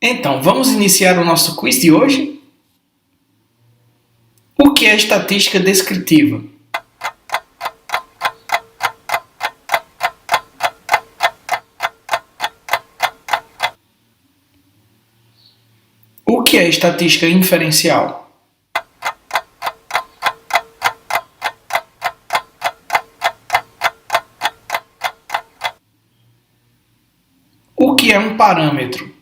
Então, vamos iniciar o nosso quiz de hoje? O que é estatística descritiva? O que é estatística inferencial? O que é um parâmetro?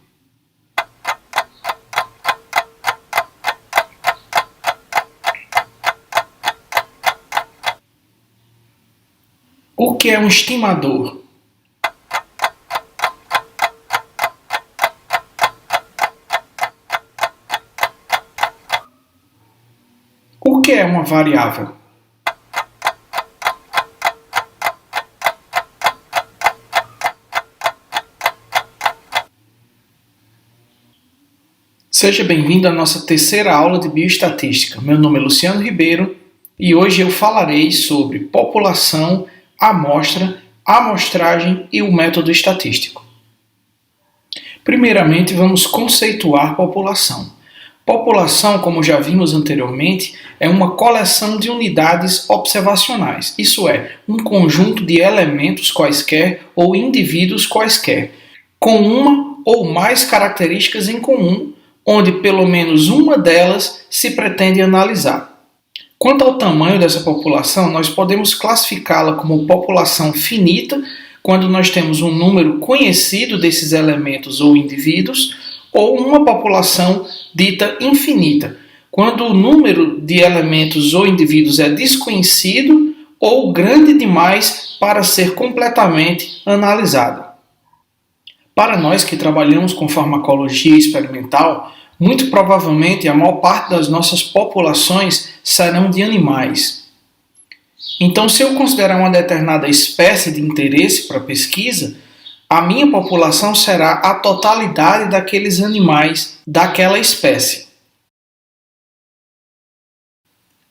O que é um estimador? O que é uma variável? Seja bem-vindo à nossa terceira aula de bioestatística. Meu nome é Luciano Ribeiro e hoje eu falarei sobre população, amostra, amostragem e o método estatístico. Primeiramente, vamos conceituar população. População, como já vimos anteriormente, é uma coleção de unidades observacionais, isso é, um conjunto de elementos quaisquer ou indivíduos quaisquer, com uma ou mais características em comum, onde pelo menos uma delas se pretende analisar. Quanto ao tamanho dessa população, nós podemos classificá-la como população finita, quando nós temos um número conhecido desses elementos ou indivíduos, ou uma população dita infinita, quando o número de elementos ou indivíduos é desconhecido ou grande demais para ser completamente analisada. Para nós que trabalhamos com farmacologia experimental, muito provavelmente a maior parte das nossas populações serão de animais. Então, se eu considerar uma determinada espécie de interesse para a pesquisa, a minha população será a totalidade daqueles animais daquela espécie.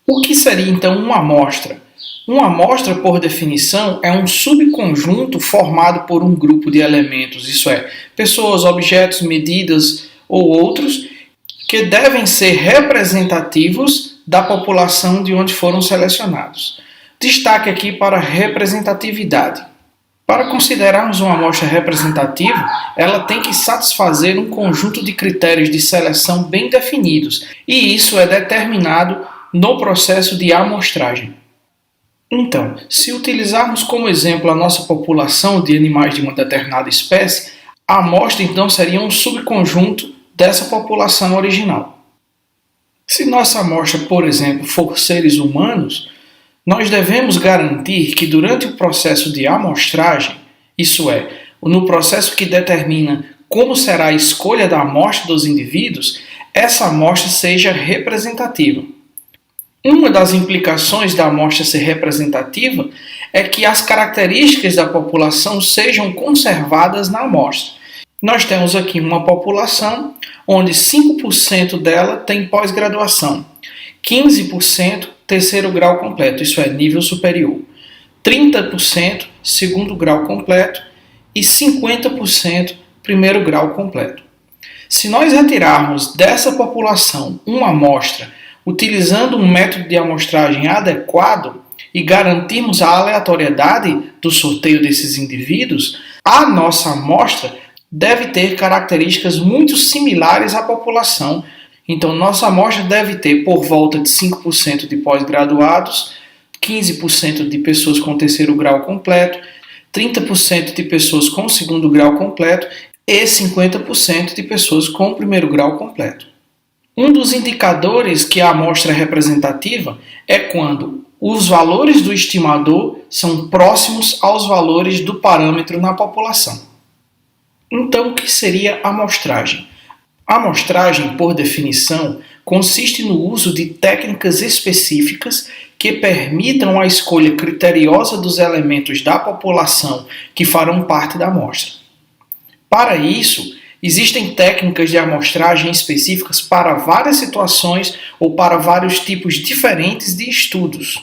O que seria então uma amostra? Uma amostra, por definição, é um subconjunto formado por um grupo de elementos, isso é, pessoas, objetos, medidas ou outros, que devem ser representativos da população de onde foram selecionados. Destaque aqui para a representatividade. Para considerarmos uma amostra representativa, ela tem que satisfazer um conjunto de critérios de seleção bem definidos, e isso é determinado no processo de amostragem. Então, se utilizarmos como exemplo a nossa população de animais de uma determinada espécie, a amostra então seria um subconjunto dessa população original. Se nossa amostra, por exemplo, for seres humanos, nós devemos garantir que durante o processo de amostragem, isso é, no processo que determina como será a escolha da amostra dos indivíduos, essa amostra seja representativa. Uma das implicações da amostra ser representativa é que as características da população sejam conservadas na amostra. Nós temos aqui uma população onde 5% dela tem pós-graduação, 15% terceiro grau completo, isso é, nível superior, 30% segundo grau completo e 50% primeiro grau completo. Se nós retirarmos dessa população uma amostra utilizando um método de amostragem adequado e garantirmos a aleatoriedade do sorteio desses indivíduos, a nossa amostra deve ter características muito similares à população. Então, nossa amostra deve ter por volta de 5% de pós-graduados, 15% de pessoas com terceiro grau completo, 30% de pessoas com segundo grau completo e 50% de pessoas com primeiro grau completo. Um dos indicadores que a amostra é representativa é quando os valores do estimador são próximos aos valores do parâmetro na população. Então, o que seria a amostragem? A amostragem, por definição, consiste no uso de técnicas específicas que permitam a escolha criteriosa dos elementos da população que farão parte da amostra. Para isso, existem técnicas de amostragem específicas para várias situações ou para vários tipos diferentes de estudos.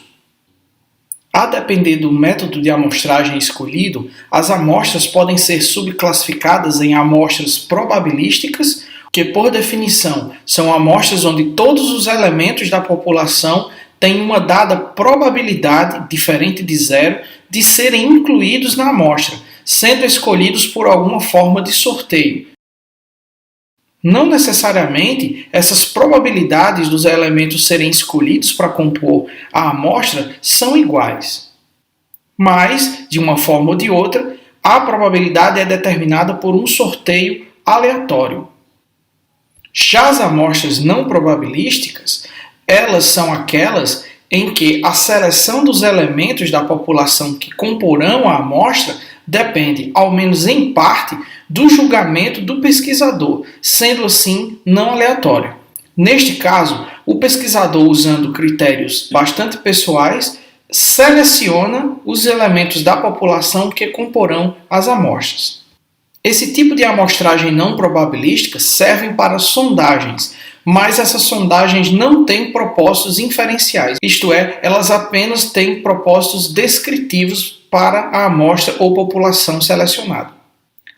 A depender do método de amostragem escolhido, as amostras podem ser subclassificadas em amostras probabilísticas que por definição são amostras onde todos os elementos da população têm uma dada probabilidade, diferente de zero, de serem incluídos na amostra, sendo escolhidos por alguma forma de sorteio. Não necessariamente essas probabilidades dos elementos serem escolhidos para compor a amostra são iguais. Mas, de uma forma ou de outra, a probabilidade é determinada por um sorteio aleatório. Já as amostras não probabilísticas, elas são aquelas em que a seleção dos elementos da população que comporão a amostra depende, ao menos em parte, do julgamento do pesquisador, sendo assim não aleatório. Neste caso, o pesquisador, usando critérios bastante pessoais, seleciona os elementos da população que comporão as amostras. Esse tipo de amostragem não probabilística serve para sondagens, mas essas sondagens não têm propósitos inferenciais, isto é, elas apenas têm propósitos descritivos para a amostra ou população selecionada.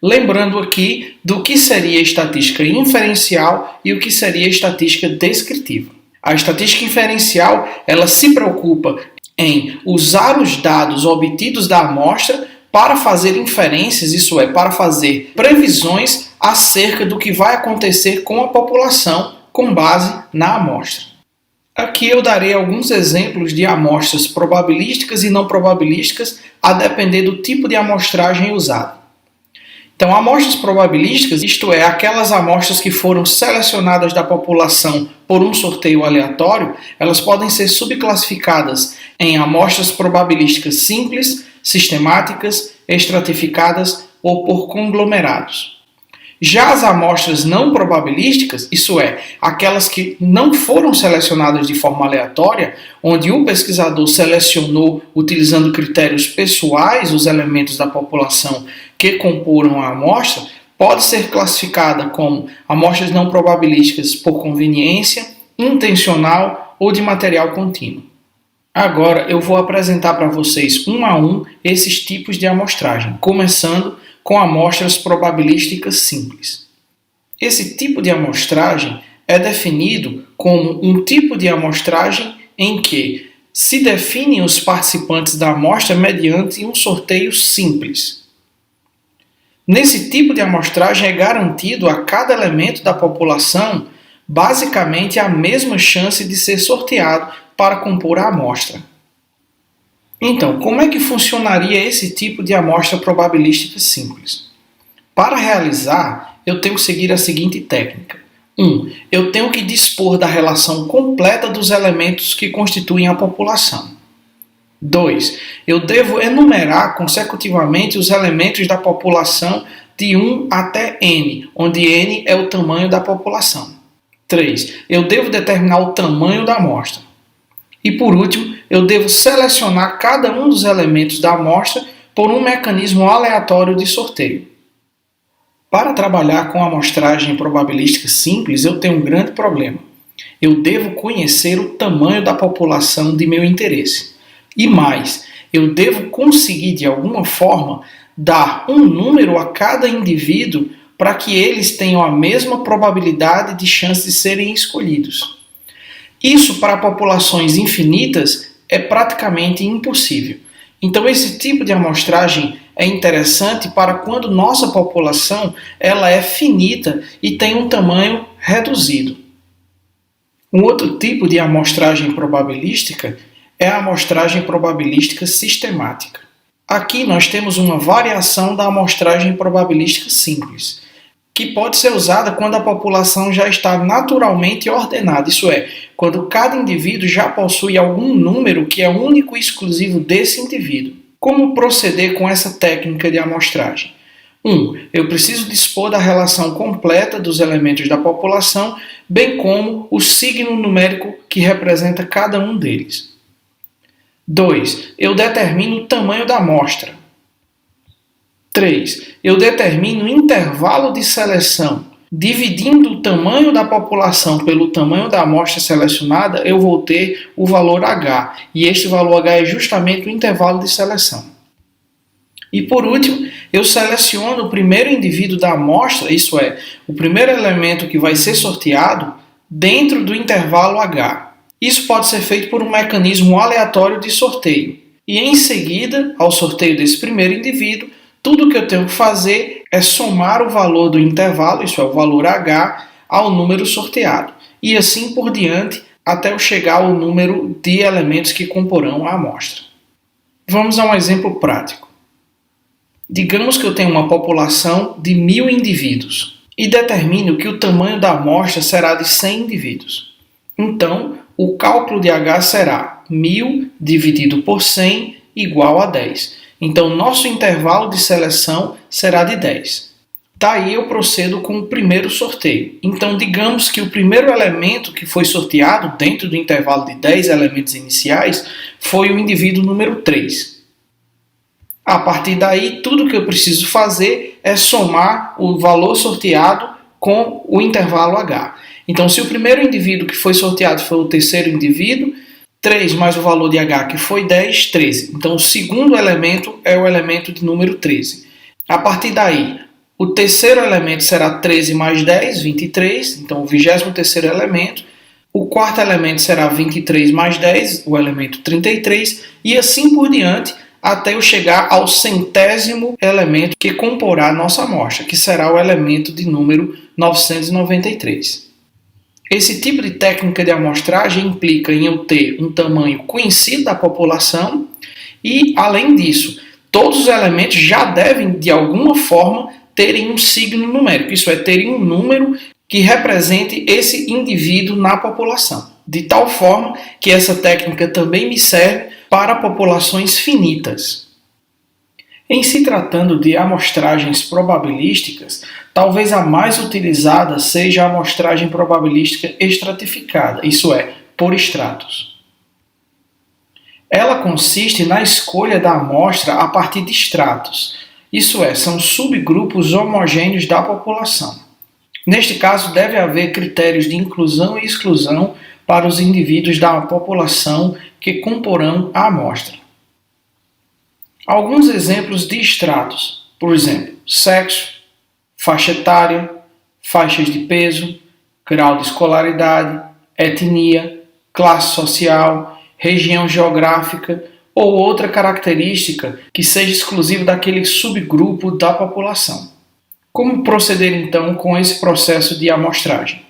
Lembrando aqui do que seria estatística inferencial e o que seria estatística descritiva. A estatística inferencial, ela se preocupa em usar os dados obtidos da amostra para fazer inferências, isso é, para fazer previsões acerca do que vai acontecer com a população com base na amostra. Aqui eu darei alguns exemplos de amostras probabilísticas e não probabilísticas, a depender do tipo de amostragem usada. Então, amostras probabilísticas, isto é, aquelas amostras que foram selecionadas da população por um sorteio aleatório, elas podem ser subclassificadas em amostras probabilísticas simples, sistemáticas, estratificadas ou por conglomerados. Já as amostras não probabilísticas, isso é, aquelas que não foram selecionadas de forma aleatória, onde o pesquisador selecionou, utilizando critérios pessoais, os elementos da população que comporam a amostra, pode ser classificada como amostras não probabilísticas por conveniência, intencional ou de material contínuo. Agora eu vou apresentar para vocês um a um esses tipos de amostragem, começando com amostras probabilísticas simples. Esse tipo de amostragem é definido como um tipo de amostragem em que se definem os participantes da amostra mediante um sorteio simples. Nesse tipo de amostragem é garantido a cada elemento da população basicamente a mesma chance de ser sorteado para compor a amostra. Então, como é que funcionaria esse tipo de amostra probabilística simples? Para realizar, eu tenho que seguir a seguinte técnica. 1. Eu tenho que dispor da relação completa dos elementos que constituem a população. 2. Eu devo enumerar consecutivamente os elementos da população de 1 até n, onde n é o tamanho da população. 3. Eu devo determinar o tamanho da amostra. E por último, eu devo selecionar cada um dos elementos da amostra por um mecanismo aleatório de sorteio. Para trabalhar com amostragem probabilística simples, eu tenho um grande problema. Eu devo conhecer o tamanho da população de meu interesse. E mais, eu devo conseguir de alguma forma dar um número a cada indivíduo para que eles tenham a mesma probabilidade de chance de serem escolhidos. Isso para populações infinitas é praticamente impossível. Então esse tipo de amostragem é interessante para quando nossa população ela é finita e tem um tamanho reduzido. Um outro tipo de amostragem probabilística é a amostragem probabilística sistemática. Aqui nós temos uma variação da amostragem probabilística simples, que pode ser usada quando a população já está naturalmente ordenada, isso é, quando cada indivíduo já possui algum número que é único e exclusivo desse indivíduo. Como proceder com essa técnica de amostragem? 1. Eu preciso dispor da relação completa dos elementos da população, bem como o signo numérico que representa cada um deles. 2. Eu determino o tamanho da amostra. 3. Eu determino o intervalo de seleção. Dividindo o tamanho da população pelo tamanho da amostra selecionada, eu vou ter o valor H. E este valor H é justamente o intervalo de seleção. E por último, eu seleciono o primeiro indivíduo da amostra, isso é, o primeiro elemento que vai ser sorteado, dentro do intervalo H. Isso pode ser feito por um mecanismo aleatório de sorteio. E em seguida, ao sorteio desse primeiro indivíduo, tudo que eu tenho que fazer é somar o valor do intervalo, isso é, o valor H, ao número sorteado. E assim por diante, até eu chegar ao número de elementos que comporão a amostra. Vamos a um exemplo prático. Digamos que eu tenho uma população de 1000 indivíduos e determino que o tamanho da amostra será de 100 indivíduos. Então, o cálculo de H será 1000 dividido por 100 igual a 10. Então, nosso intervalo de seleção será de 10. Daí eu procedo com o primeiro sorteio. Então, digamos que o primeiro elemento que foi sorteado dentro do intervalo de 10 elementos iniciais foi o indivíduo número 3. A partir daí, tudo que eu preciso fazer é somar o valor sorteado com o intervalo H. Então, se o primeiro indivíduo que foi sorteado foi o terceiro indivíduo, 3 mais o valor de H, que foi 10, 13. Então, o segundo elemento é o elemento de número 13. A partir daí, o terceiro elemento será 13 mais 10, 23. Então, o 23º elemento. O quarto elemento será 23 mais 10, o elemento 33. E assim por diante, até eu chegar ao 100º elemento que comporá a nossa amostra, que será o elemento de número 993. Esse tipo de técnica de amostragem implica em eu ter um tamanho conhecido da população e, além disso, todos os elementos já devem, de alguma forma, terem um signo numérico, isso é, terem um número que represente esse indivíduo na população. De tal forma que essa técnica também me serve para populações finitas. Em se tratando de amostragens probabilísticas, talvez a mais utilizada seja a amostragem probabilística estratificada, isso é, por estratos. Ela consiste na escolha da amostra a partir de estratos, isso é, são subgrupos homogêneos da população. Neste caso, deve haver critérios de inclusão e exclusão para os indivíduos da população que comporão a amostra. Alguns exemplos de estratos, por exemplo, sexo, faixa etária, faixas de peso, grau de escolaridade, etnia, classe social, região geográfica ou outra característica que seja exclusiva daquele subgrupo da população. Como proceder então com esse processo de amostragem?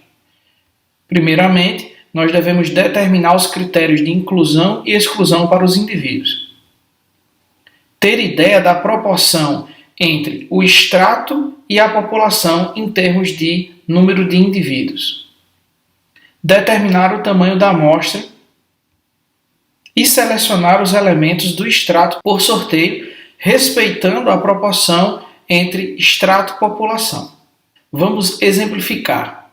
Primeiramente, nós devemos determinar os critérios de inclusão e exclusão para os indivíduos. Ter ideia da proporção entre o extrato e a população em termos de número de indivíduos. Determinar o tamanho da amostra e selecionar os elementos do extrato por sorteio, respeitando a proporção entre extrato e população. Vamos exemplificar.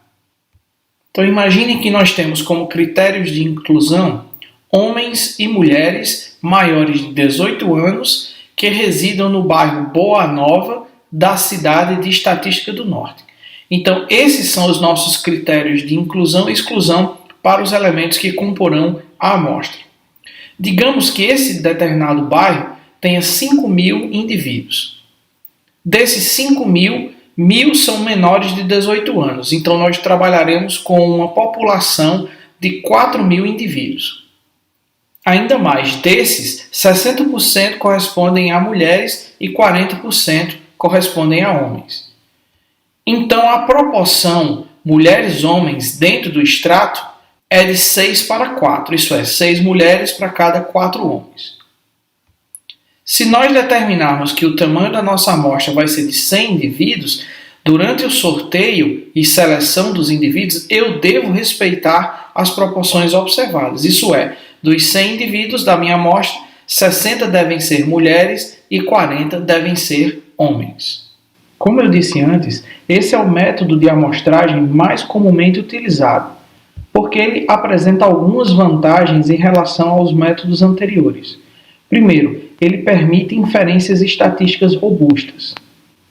Então imagine que nós temos como critérios de inclusão homens e mulheres maiores de 18 anos que residam no bairro Boa Nova da cidade de Estatística do Norte. Então, esses são os nossos critérios de inclusão e exclusão para os elementos que comporão a amostra. Digamos que esse determinado bairro tenha 5.000 indivíduos. Desses 5.000, 1.000 são menores de 18 anos. Então, nós trabalharemos com uma população de 4.000 indivíduos. Ainda mais, desses, 60% correspondem a mulheres e 40% correspondem a homens. Então, a proporção mulheres-homens dentro do extrato é de 6 para 4, isso é, 6 mulheres para cada 4 homens. Se nós determinarmos que o tamanho da nossa amostra vai ser de 100 indivíduos, durante o sorteio e seleção dos indivíduos, eu devo respeitar as proporções observadas, isso é, dos 100 indivíduos da minha amostra, 60 devem ser mulheres e 40 devem ser homens. Como eu disse antes, esse é o método de amostragem mais comumente utilizado, porque ele apresenta algumas vantagens em relação aos métodos anteriores. Primeiro, ele permite inferências estatísticas robustas.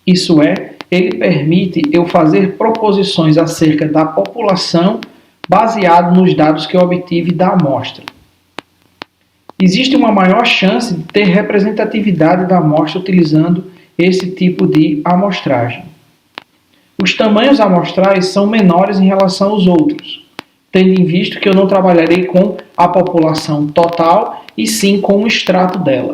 Isso é, ele permite eu fazer proposições acerca da população baseado nos dados que eu obtive da amostra. existe uma maior chance de ter representatividade da amostra utilizando esse tipo de amostragem. Os tamanhos amostrais são menores em relação aos outros, tendo em vista que eu não trabalharei com a população total e sim com um extrato dela.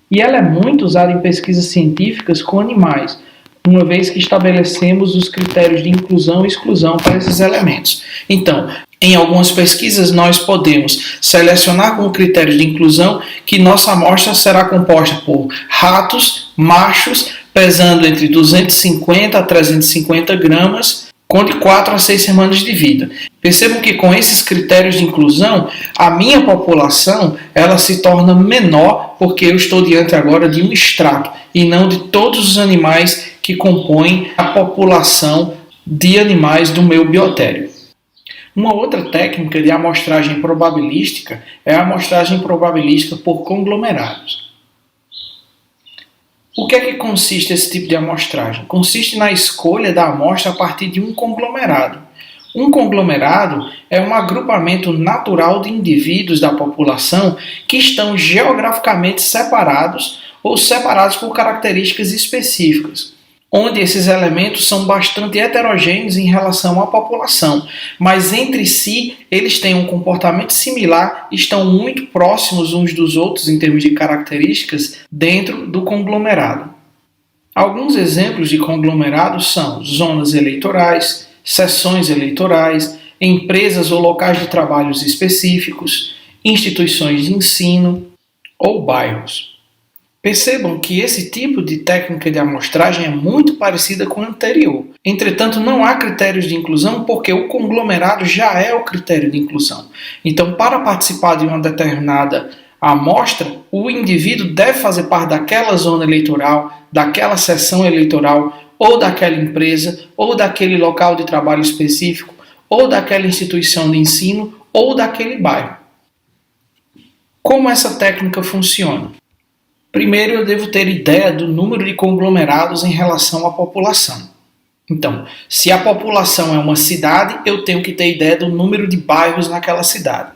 E ela é muito usada em pesquisas científicas com animais, uma vez que estabelecemos os critérios de inclusão e exclusão para esses elementos. Então, em algumas pesquisas, nós podemos selecionar como critério de inclusão que nossa amostra será composta por ratos, machos, pesando entre 250 a 350 gramas, com de 4 a 6 semanas de vida. Percebam que com esses critérios de inclusão, a minha população ela se torna menor porque eu estou diante agora de um extrato e não de todos os animais que compõem a população de animais do meu biotério. Uma outra técnica de amostragem probabilística é a amostragem probabilística por conglomerados. O que é que consiste esse tipo de amostragem? Consiste na escolha da amostra a partir de um conglomerado. Um conglomerado é um agrupamento natural de indivíduos da população que estão geograficamente separados ou separados por características específicas, onde esses elementos são bastante heterogêneos em relação à população, mas entre si eles têm um comportamento similar e estão muito próximos uns dos outros em termos de características dentro do conglomerado. Alguns exemplos de conglomerados são zonas eleitorais, seções eleitorais, empresas ou locais de trabalhos específicos, instituições de ensino ou bairros. Percebam que esse tipo de técnica de amostragem é muito parecida com a anterior. Entretanto, não há critérios de inclusão porque o conglomerado já é o critério de inclusão. Então, para participar de uma determinada amostra, o indivíduo deve fazer parte daquela zona eleitoral, daquela seção eleitoral, ou daquela empresa, ou daquele local de trabalho específico, ou daquela instituição de ensino, ou daquele bairro. Como essa técnica funciona? Primeiro, eu devo ter ideia do número de conglomerados em relação à população. Então, se a população é uma cidade, eu tenho que ter ideia do número de bairros naquela cidade.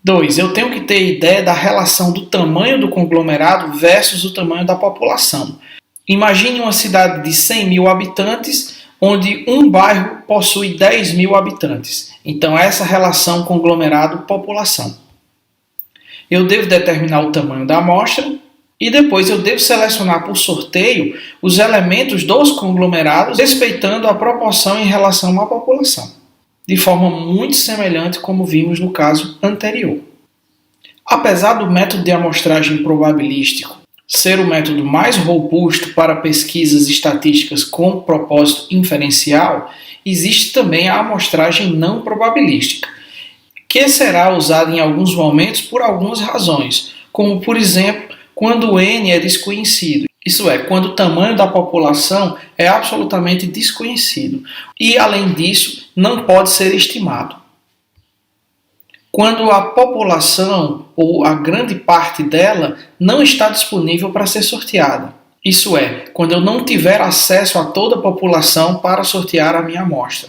2. Eu tenho que ter ideia da relação do tamanho do conglomerado versus o tamanho da população. Imagine uma cidade de 100 mil habitantes, onde um bairro possui 10 mil habitantes. Então, essa relação conglomerado-população. Eu devo determinar o tamanho da amostra e depois eu devo selecionar por sorteio os elementos dos conglomerados respeitando a proporção em relação à população, de forma muito semelhante como vimos no caso anterior. Apesar do método de amostragem probabilístico ser o método mais robusto para pesquisas estatísticas com propósito inferencial, existe também a amostragem não probabilística, que será usada em alguns momentos por algumas razões, como, por exemplo, quando o N é desconhecido, isso é, quando o tamanho da população é absolutamente desconhecido e, além disso, não pode ser estimado. Quando a população, ou a grande parte dela, não está disponível para ser sorteada. Isso é, quando eu não tiver acesso a toda a população para sortear a minha amostra.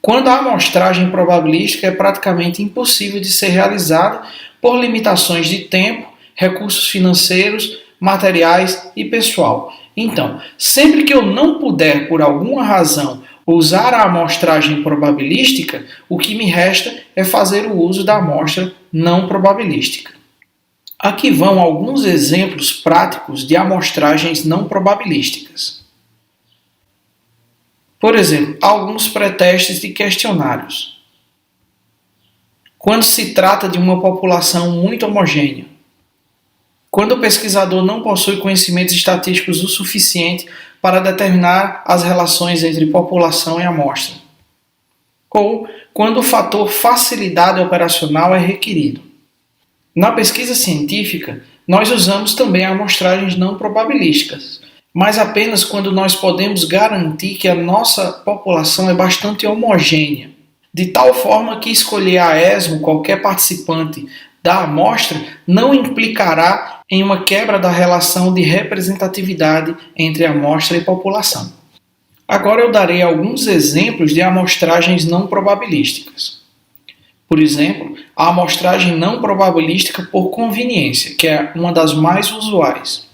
Quando a amostragem probabilística é praticamente impossível de ser realizada por limitações de tempo, recursos financeiros, materiais e pessoal. Então, sempre que eu não puder, por alguma razão, usar a amostragem probabilística, o que me resta é fazer o uso da amostra não probabilística. Aqui vão alguns exemplos práticos de amostragens não probabilísticas. Por exemplo, alguns pré-testes de questionários. Quando se trata de uma população muito homogênea. Quando o pesquisador não possui conhecimentos estatísticos o suficiente para determinar as relações entre população e amostra. Ou quando o fator facilidade operacional é requerido. Na pesquisa científica, nós usamos também amostragens não probabilísticas, mas apenas quando nós podemos garantir que a nossa população é bastante homogênea, de tal forma que escolher a esmo qualquer participante da amostra não implicará em uma quebra da relação de representatividade entre amostra e população. Agora eu darei alguns exemplos de amostragens não probabilísticas. Por exemplo, a amostragem não probabilística por conveniência, que é uma das mais usuais.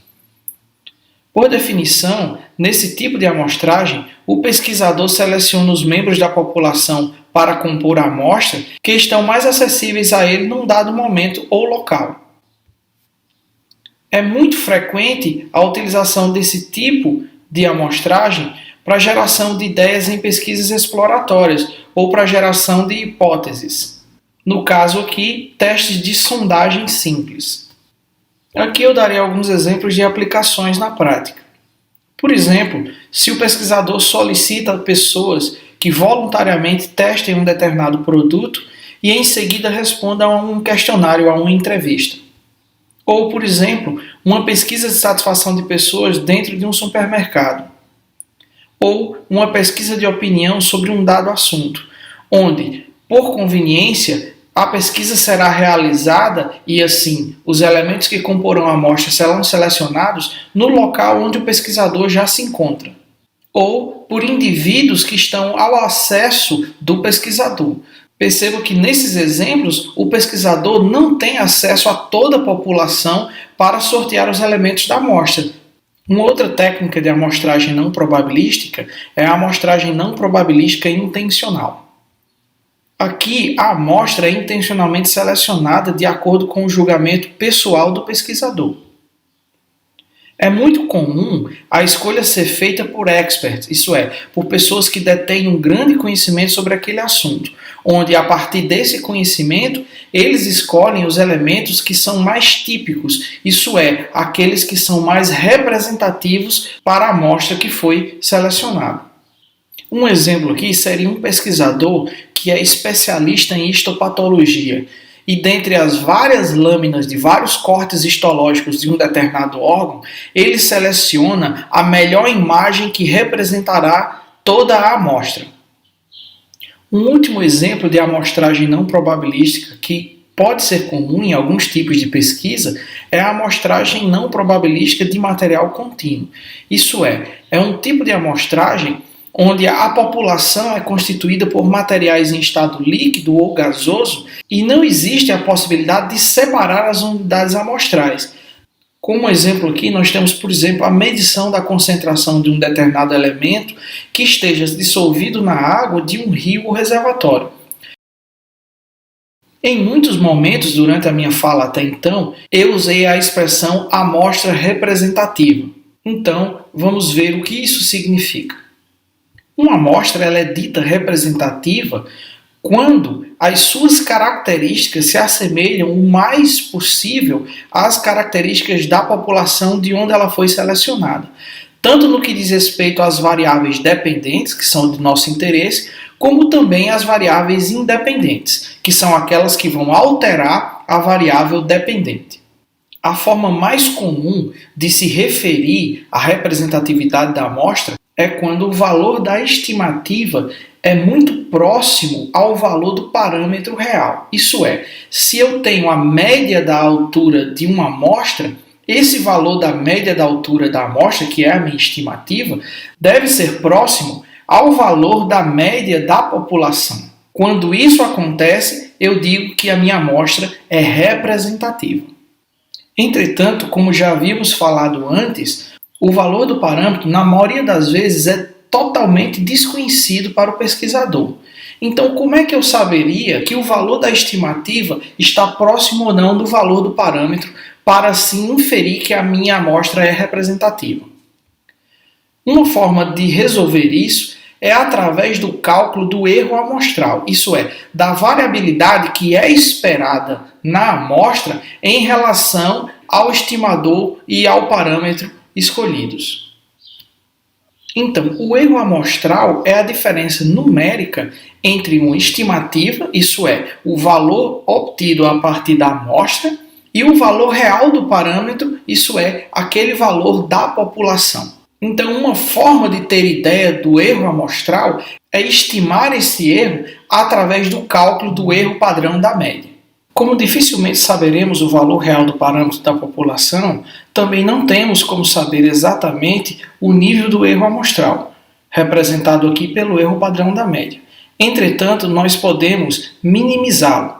Por definição, nesse tipo de amostragem, o pesquisador seleciona os membros da população para compor a amostra que estão mais acessíveis a ele num dado momento ou local. É muito frequente a utilização desse tipo de amostragem para a geração de ideias em pesquisas exploratórias ou para a geração de hipóteses. No caso aqui, testes de sondagem simples. Aqui eu darei alguns exemplos de aplicações na prática. Por exemplo, se o pesquisador solicita pessoas que voluntariamente testem um determinado produto e em seguida respondam a um questionário, a uma entrevista. Ou, por exemplo, uma pesquisa de satisfação de pessoas dentro de um supermercado. Ou uma pesquisa de opinião sobre um dado assunto, onde, por conveniência, a pesquisa será realizada e, assim, os elementos que comporão a amostra serão selecionados no local onde o pesquisador já se encontra. Ou por indivíduos que estão ao acesso do pesquisador. Perceba que nesses exemplos o pesquisador não tem acesso a toda a população para sortear os elementos da amostra. Uma outra técnica de amostragem não probabilística é a amostragem não probabilística intencional. Aqui, a amostra é intencionalmente selecionada de acordo com o julgamento pessoal do pesquisador. É muito comum a escolha ser feita por experts, isso é, por pessoas que detêm um grande conhecimento sobre aquele assunto, onde, a partir desse conhecimento, eles escolhem os elementos que são mais típicos, isso é, aqueles que são mais representativos para a amostra que foi selecionada. Um exemplo aqui seria um pesquisador que é especialista em histopatologia e dentre as várias lâminas de vários cortes histológicos de um determinado órgão, ele seleciona a melhor imagem que representará toda a amostra. Um último exemplo de amostragem não probabilística que pode ser comum em alguns tipos de pesquisa é a amostragem não probabilística de material contínuo. Isso é um tipo de amostragem onde a população é constituída por materiais em estado líquido ou gasoso e não existe a possibilidade de separar as unidades amostrais. Como exemplo aqui, nós temos, por exemplo, a medição da concentração de um determinado elemento que esteja dissolvido na água de um rio ou reservatório. Em muitos momentos durante a minha fala até então, eu usei a expressão amostra representativa. Então, vamos ver o que isso significa. Uma amostra ela é dita representativa quando as suas características se assemelham o mais possível às características da população de onde ela foi selecionada, tanto no que diz respeito às variáveis dependentes, que são de nosso interesse, como também às variáveis independentes, que são aquelas que vão alterar a variável dependente. A forma mais comum de se referir à representatividade da amostra é quando o valor da estimativa é muito próximo ao valor do parâmetro real. Isso é, se eu tenho a média da altura de uma amostra, esse valor da média da altura da amostra, que é a minha estimativa, deve ser próximo ao valor da média da população. Quando isso acontece, eu digo que a minha amostra é representativa. Entretanto, como já havíamos falado antes, o valor do parâmetro, na maioria das vezes, é totalmente desconhecido para o pesquisador. Então, como é que eu saberia que o valor da estimativa está próximo ou não do valor do parâmetro para assim inferir que a minha amostra é representativa? Uma forma de resolver isso é através do cálculo do erro amostral, isso é, da variabilidade que é esperada na amostra em relação ao estimador e ao parâmetro escolhidos. Então, o erro amostral é a diferença numérica entre uma estimativa, isso é, o valor obtido a partir da amostra, e o valor real do parâmetro, isso é, aquele valor da população. Então, uma forma de ter ideia do erro amostral é estimar esse erro através do cálculo do erro padrão da média. Como dificilmente saberemos o valor real do parâmetro da população, também não temos como saber exatamente o nível do erro amostral, representado aqui pelo erro padrão da média. Entretanto, nós podemos minimizá-lo.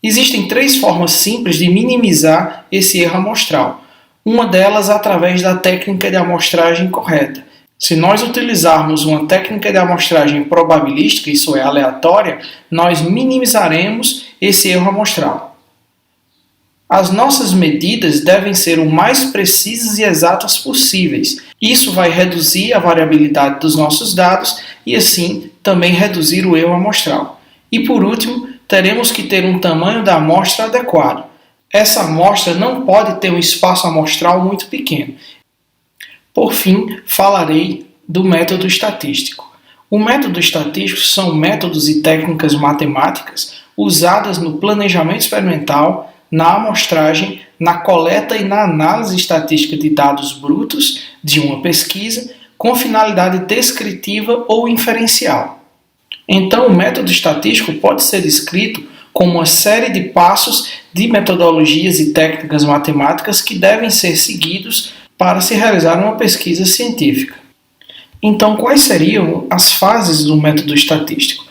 Existem 3 formas simples de minimizar esse erro amostral. Uma delas através da técnica de amostragem correta. Se nós utilizarmos uma técnica de amostragem probabilística, isso é, aleatória, nós minimizaremos esse erro amostral. As nossas medidas devem ser o mais precisas e exatas possíveis. Isso vai reduzir a variabilidade dos nossos dados e, assim, também reduzir o erro amostral. E, por último, teremos que ter um tamanho da amostra adequado. Essa amostra não pode ter um espaço amostral muito pequeno. Por fim, falarei do método estatístico. O método estatístico são métodos e técnicas matemáticas usadas no planejamento experimental, na amostragem, na coleta e na análise estatística de dados brutos de uma pesquisa com finalidade descritiva ou inferencial. Então, o método estatístico pode ser descrito como uma série de passos de metodologias e técnicas matemáticas que devem ser seguidos para se realizar uma pesquisa científica. Então, quais seriam as fases do método estatístico?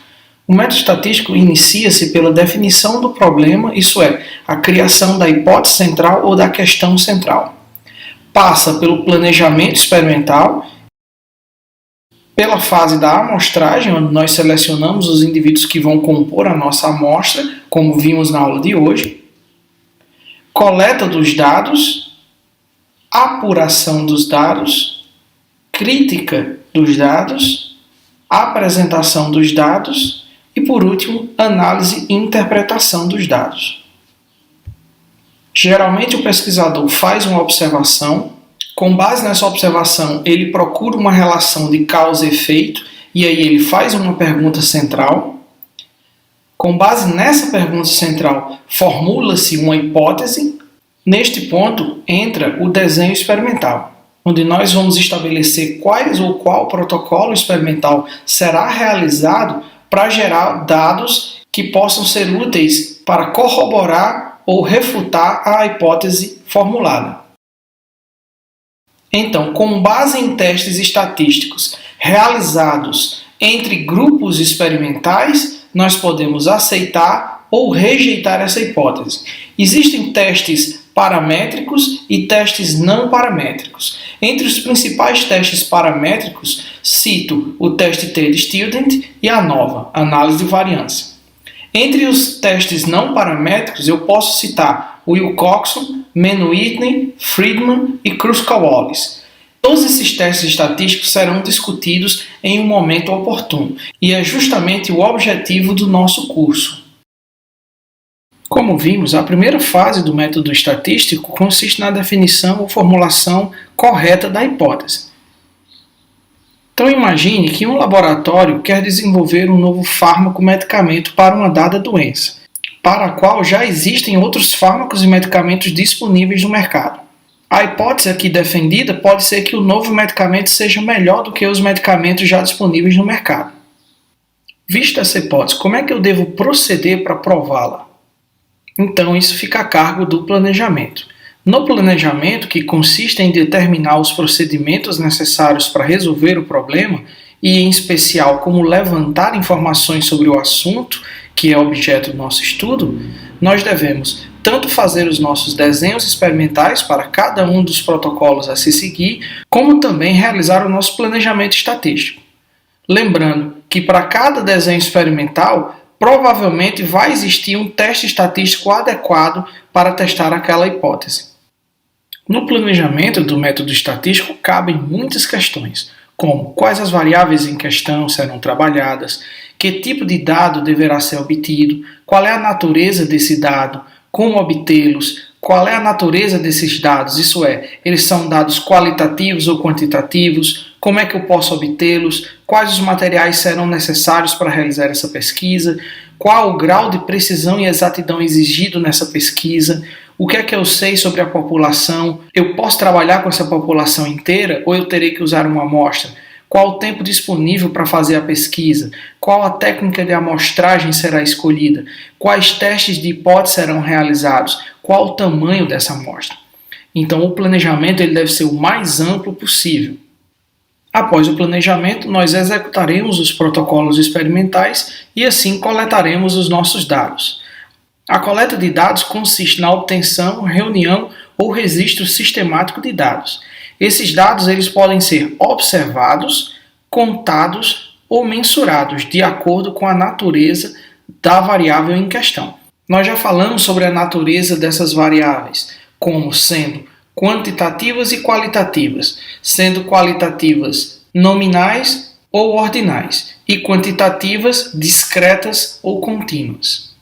O método estatístico inicia-se pela definição do problema, isso é, a criação da hipótese central ou da questão central. Passa pelo planejamento experimental, pela fase da amostragem, onde nós selecionamos os indivíduos que vão compor a nossa amostra, como vimos na aula de hoje, coleta dos dados, apuração dos dados, crítica dos dados, apresentação dos dados e, por último, análise e interpretação dos dados. Geralmente o pesquisador faz uma observação, com base nessa observação ele procura uma relação de causa e efeito e aí ele faz uma pergunta central. Com base nessa pergunta central formula-se uma hipótese. Neste ponto entra o desenho experimental, onde nós vamos estabelecer quais ou qual protocolo experimental será realizado para gerar dados que possam ser úteis para corroborar ou refutar a hipótese formulada. Então, com base em testes estatísticos realizados entre grupos experimentais, nós podemos aceitar ou rejeitar essa hipótese. Existem testes paramétricos e testes não paramétricos. Entre os principais testes paramétricos, cito o teste T-Student e a ANOVA, análise de variância. Entre os testes não paramétricos, eu posso citar o Wilcoxon, Mann-Whitney, Friedman e Kruskal-Wallis. Todos esses testes estatísticos serão discutidos em um momento oportuno, e é justamente o objetivo do nosso curso. Como vimos, a primeira fase do método estatístico consiste na definição ou formulação correta da hipótese. Então imagine que um laboratório quer desenvolver um novo fármaco-medicamento para uma dada doença, para a qual já existem outros fármacos e medicamentos disponíveis no mercado. A hipótese aqui defendida pode ser que o novo medicamento seja melhor do que os medicamentos já disponíveis no mercado. Vista essa hipótese, como é que eu devo proceder para prová-la? Então, isso fica a cargo do planejamento. No planejamento, que consiste em determinar os procedimentos necessários para resolver o problema, e em especial como levantar informações sobre o assunto, que é objeto do nosso estudo, nós devemos tanto fazer os nossos desenhos experimentais para cada um dos protocolos a se seguir, como também realizar o nosso planejamento estatístico. Lembrando que para cada desenho experimental, provavelmente vai existir um teste estatístico adequado para testar aquela hipótese. No planejamento do método estatístico cabem muitas questões, como quais as variáveis em questão serão trabalhadas, que tipo de dado deverá ser obtido, qual é a natureza desse dado, como obtê-los, qual é a natureza desses dados, isso é, eles são dados qualitativos ou quantitativos, como é que eu posso obtê-los, quais os materiais serão necessários para realizar essa pesquisa, qual o grau de precisão e exatidão exigido nessa pesquisa, o que é que eu sei sobre a população, eu posso trabalhar com essa população inteira ou eu terei que usar uma amostra, qual o tempo disponível para fazer a pesquisa, qual a técnica de amostragem será escolhida, quais testes de hipótese serão realizados, qual o tamanho dessa amostra. Então o planejamento ele deve ser o mais amplo possível. Após o planejamento, nós executaremos os protocolos experimentais e assim coletaremos os nossos dados. A coleta de dados consiste na obtenção, reunião ou registro sistemático de dados. Esses dados eles podem ser observados, contados ou mensurados de acordo com a natureza da variável em questão. Nós já falamos sobre a natureza dessas variáveis, como sendo quantitativas e qualitativas, sendo qualitativas nominais ou ordinais e quantitativas discretas ou contínuas.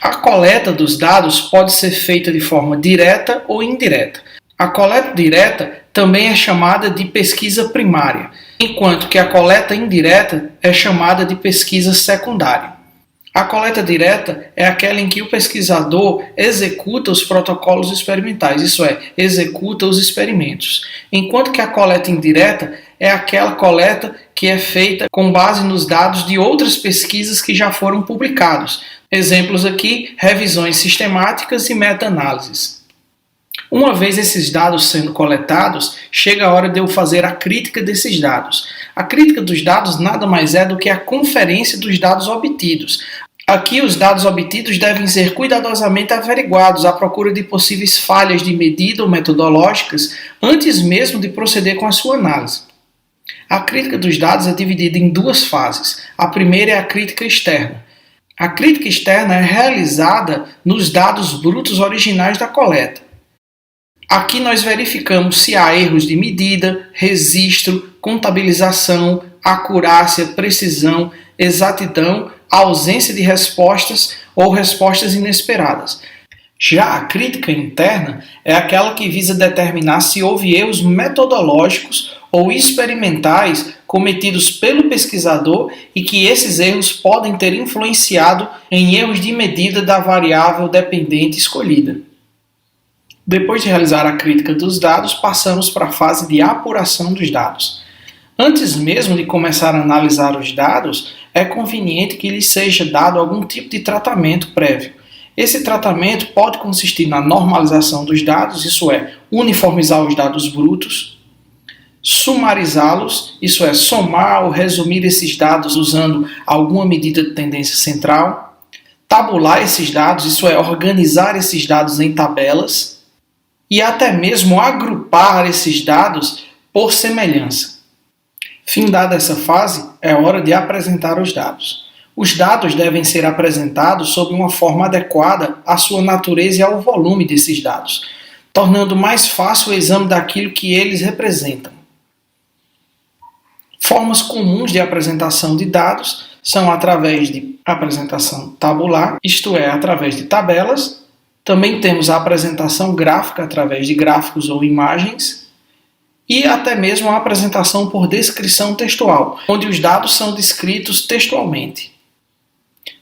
A coleta dos dados pode ser feita de forma direta ou indireta. A coleta direta também é chamada de pesquisa primária, enquanto que a coleta indireta é chamada de pesquisa secundária. A coleta direta é aquela em que o pesquisador executa os protocolos experimentais, isso é, executa os experimentos, enquanto que a coleta indireta é aquela coleta que é feita com base nos dados de outras pesquisas que já foram publicados. Exemplos aqui, revisões sistemáticas e meta-análises. Uma vez esses dados sendo coletados, chega a hora de eu fazer a crítica desses dados. A crítica dos dados nada mais é do que a conferência dos dados obtidos. Aqui os dados obtidos devem ser cuidadosamente averiguados à procura de possíveis falhas de medida ou metodológicas antes mesmo de proceder com a sua análise. A crítica dos dados é dividida em duas fases. A primeira é a crítica externa. A crítica externa é realizada nos dados brutos originais da coleta. Aqui nós verificamos se há erros de medida, registro, contabilização, acurácia, precisão, exatidão, ausência de respostas ou respostas inesperadas. Já a crítica interna é aquela que visa determinar se houve erros metodológicos ou experimentais cometidos pelo pesquisador e que esses erros podem ter influenciado em erros de medida da variável dependente escolhida. Depois de realizar a crítica dos dados, passamos para a fase de apuração dos dados. Antes mesmo de começar a analisar os dados, é conveniente que lhes seja dado algum tipo de tratamento prévio. Esse tratamento pode consistir na normalização dos dados, isso é, uniformizar os dados brutos, sumarizá-los, isso é, somar ou resumir esses dados usando alguma medida de tendência central, tabular esses dados, isso é, organizar esses dados em tabelas, e até mesmo agrupar esses dados por semelhança. Findada essa fase, é hora de apresentar os dados. Os dados devem ser apresentados sob uma forma adequada à sua natureza e ao volume desses dados, tornando mais fácil o exame daquilo que eles representam. Formas comuns de apresentação de dados são através de apresentação tabular, isto é, através de tabelas. Também temos a apresentação gráfica através de gráficos ou imagens e até mesmo a apresentação por descrição textual, onde os dados são descritos textualmente.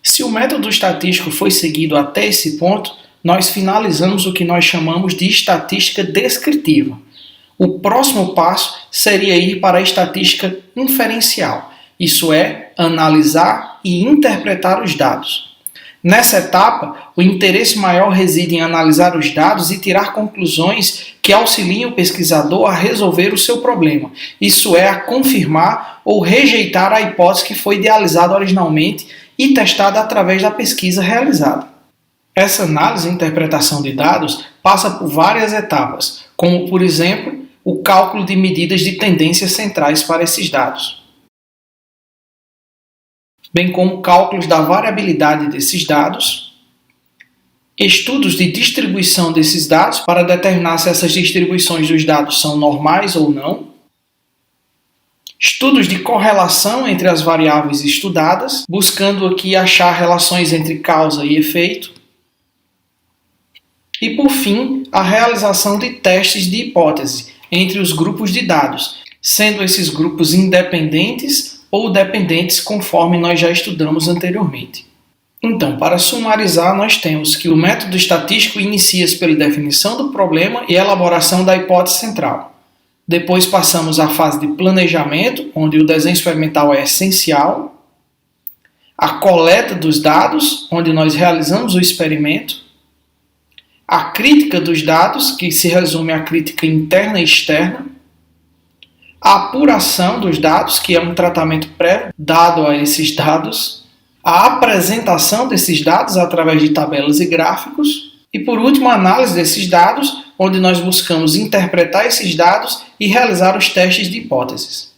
Se o método estatístico foi seguido até esse ponto, nós finalizamos o que nós chamamos de estatística descritiva. O próximo passo seria ir para a estatística inferencial, isso é, analisar e interpretar os dados. Nessa etapa, o interesse maior reside em analisar os dados e tirar conclusões que auxiliem o pesquisador a resolver o seu problema, isso é, a confirmar ou rejeitar a hipótese que foi idealizada originalmente e testada através da pesquisa realizada. Essa análise e interpretação de dados passa por várias etapas, como, por exemplo, o cálculo de medidas de tendências centrais para esses dados, bem como cálculos da variabilidade desses dados, estudos de distribuição desses dados para determinar se essas distribuições dos dados são normais ou não, estudos de correlação entre as variáveis estudadas, buscando aqui achar relações entre causa e efeito, e, por fim, a realização de testes de hipótese entre os grupos de dados, sendo esses grupos independentes ou dependentes, conforme nós já estudamos anteriormente. Então, para sumarizar, nós temos que o método estatístico inicia-se pela definição do problema e elaboração da hipótese central. Depois passamos à fase de planejamento, onde o desenho experimental é essencial, a coleta dos dados, onde nós realizamos o experimento, a crítica dos dados, que se resume à crítica interna e externa, a apuração dos dados, que é um tratamento prévio dado a esses dados, a apresentação desses dados através de tabelas e gráficos, e por último a análise desses dados, onde nós buscamos interpretar esses dados e realizar os testes de hipóteses.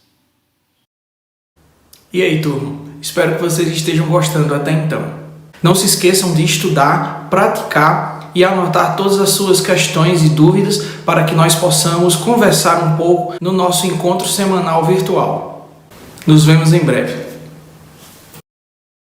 E aí, turma? Espero que vocês estejam gostando até então. Não se esqueçam de estudar, praticar e anotar todas as suas questões e dúvidas para que nós possamos conversar um pouco no nosso encontro semanal virtual. Nos vemos em breve.